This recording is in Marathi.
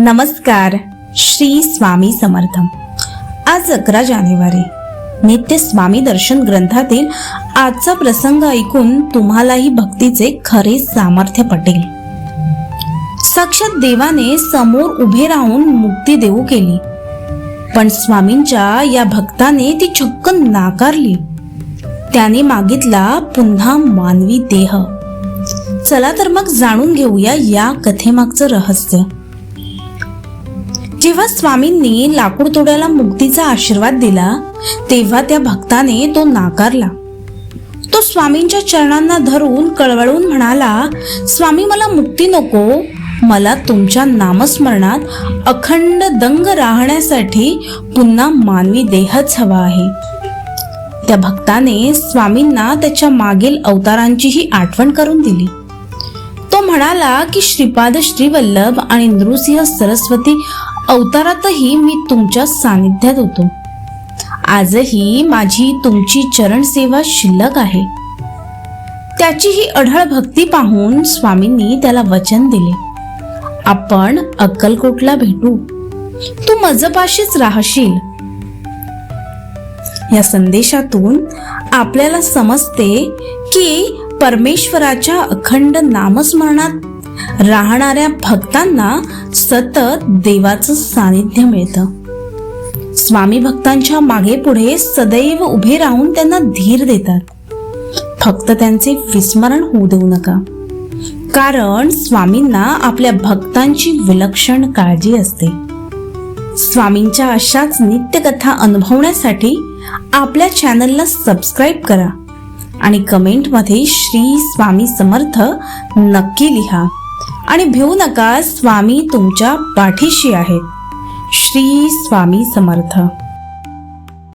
नमस्कार. श्री स्वामी समर्थ. आज 11 जानेवारी. नित्य स्वामी दर्शन ग्रंथातील आजचा प्रसंग ऐकून तुम्हालाही भक्तीचे खरे सामर्थ्य पटेल. साक्षात देवाने समोर उभे राहून मुक्ती देऊ केली, पण स्वामींच्या या भक्ताने ती चक्क नाकारली. त्याने मागितला पुन्हा मानवी देह. चला तर मग जाणून घेऊया या कथेमागचं रहस्य. जेव्हा स्वामींनी लाकूड तोड्याला मुक्तीचा आशीर्वाद दिला, तेव्हा त्या भक्ताने तो नाकारला. तो स्वामींच्या चरणांना धरून कळवळून म्हणाला, स्वामी मला मुक्ती नको, मला तुमच्या नामस्मरणात अखंड दंग राहण्यासाठी पुन्हा मानवी देहच हवा आहे. त्या भक्ताने स्वामींना त्याच्या मागील अवतारांचीही आठवण करून दिली. तो म्हणाला की श्रीपाद श्रीवल्लभ आणि नृसिंह सरस्वती अवतारातही मी तुमच्या सानिध्यात होतो. आजही माझी तुमची चरण सेवा शिल्लक आहे. त्याची ही अढळ भक्ती पाहून स्वामींनी त्याला वचन दिले, आपण अक्कलकोटला भेटू, तू मजपाशीच राहशील. या संदेशातून आपल्याला समजते की परमेश्वराच्या अखंड नामस्मरणात राहणाऱ्या भक्तांना सतत देवाचं सानिध्य मिळतं. स्वामी भक्तांच्या मागे पुढे सदैव उभे राहून त्यांना धीर देतात. फक्त त्यांचे विस्मरण होऊ देऊ नका, कारण स्वामींना आपल्या भक्तांची विलक्षण काळजी असते. स्वामींच्या अशाच नित्यकथा अनुभवण्यासाठी आपल्या चॅनलला सबस्क्राईब करा आणि कमेंटमध्ये श्री स्वामी समर्थ नक्की लिहा. आणि भिवू नका, स्वामी तुमच्या पाठीशी आहेत. श्री स्वामी समर्थ.